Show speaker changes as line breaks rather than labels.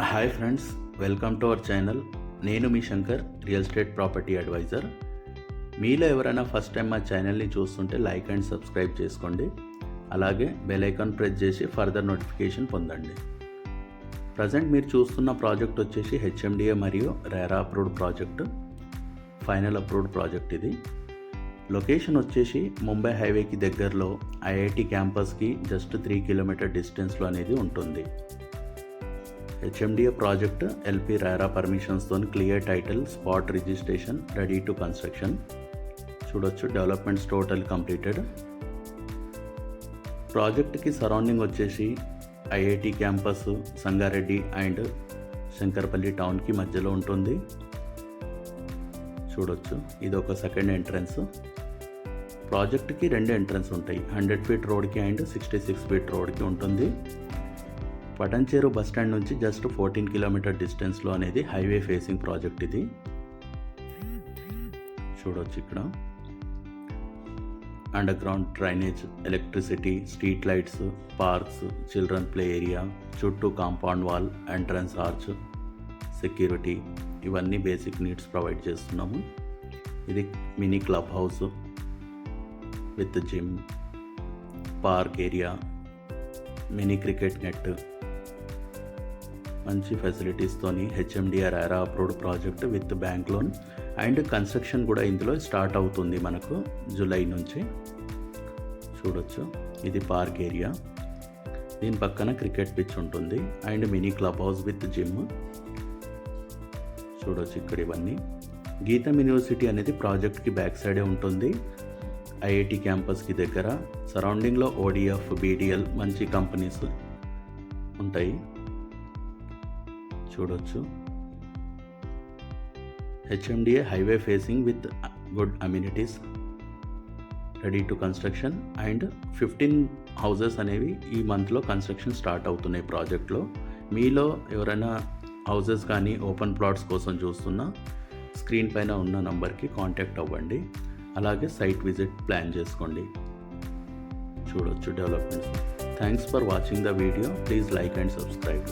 Hi friends, welcome to our channel. నేను మీ Shankar, real estate property advisor. మీలో ఎవరైనా ఫస్ట్ టైం మా ఛానల్ని చూస్తుంటే లైక్ అండ్ సబ్స్క్రైబ్ చేసుకోండి. అలాగే బెల్ ఐకాన్ ప్రెస్ చేసి ఫర్దర్ నోటిఫికేషన్ పొందండి. ప్రజెంట్ మీరు చూస్తున్న ప్రాజెక్ట్ వచ్చేసి హెచ్ఎండిఏ మరియు RERA approved project, final approved project ఇది. లొకేషన్ వచ్చేసి ముంబై హైవేకి దగ్గరలో ఐఐటి క్యాంపస్కి జస్ట్ 3 కిలోమీటర్ డిస్టెన్స్లో అనేది ఉంటుంది. హెచ్ఎండిఏ ప్రాజెక్ట్ ఎల్పి రేరా పర్మిషన్స్తో clear title, spot registration, ready to construction. చూడొచ్చు, డెవలప్మెంట్స్ టోటల్ కంప్లీటెడ్. ప్రాజెక్ట్కి సరౌండింగ్ వచ్చేసి IIT campus, Sangareddy and Shankarpalli టౌన్కి మధ్యలో ఉంటుంది. చూడొచ్చు, ఇది ఒక సెకండ్ ఎంట్రన్స్. ప్రాజెక్ట్కి 2 ఎంట్రన్స్ ఉంటాయి, 100 ఫీట్ రోడ్కి అండ్ 66 ఫీట్ రోడ్కి ఉంటుంది. పటంచేరు బస్ స్టాండ్ నుంచి జస్ట్ 14 కిలోమీటర్ డిస్టెన్స్లో అనేది హైవే ఫేసింగ్ ప్రాజెక్ట్ ఇది. చూడొచ్చు, ఇక్కడ underground drainage, electricity, street lights, parks, children play area, చుట్టూ compound wall, entrance arch, security, ఇవన్నీ బేసిక్ నీడ్స్ ప్రొవైడ్ చేస్తున్నాము. ఇది mini club house with gym, park area, mini cricket net, మంచి ఫెసిలిటీస్తోని HMDA RERA approved project with bank loan and construction కూడా ఇందులో start అవుతుంది మనకు జూలై నుంచి. చూడొచ్చు, ఇది పార్క్ ఏరియా, దీని పక్కన క్రికెట్ పిచ్ ఉంటుంది and mini club house with gym. చూడొచ్చు, ఇక్కడ ఇవన్నీ. గీతం యూనివర్సిటీ అనేది ప్రాజెక్ట్కి బ్యాక్ సైడే ఉంటుంది, ఐఐటి క్యాంపస్కి దగ్గర. సరౌండింగ్లో ఓడిఎఫ్, బీడిఎల్ మంచి కంపెనీస్ ఉంటాయి. చూడొచ్చు, HMDA highway facing with good amenities, ready to construction and 15 houses అనేవి ఈ మంత్లో కన్స్ట్రక్షన్ స్టార్ట్ అవుతున్నాయి ప్రాజెక్ట్లో. మీలో ఎవరైనా హౌజెస్ కానీ ఓపెన్ ప్లాట్స్ కోసం చూస్తున్నా స్క్రీన్ పైన ఉన్న నంబర్కి కాంటాక్ట్ అవ్వండి. అలాగే సైట్ విజిట్ ప్లాన్ చేసుకోండి. చూడొచ్చు developments. Thanks for watching the video. Please like and subscribe.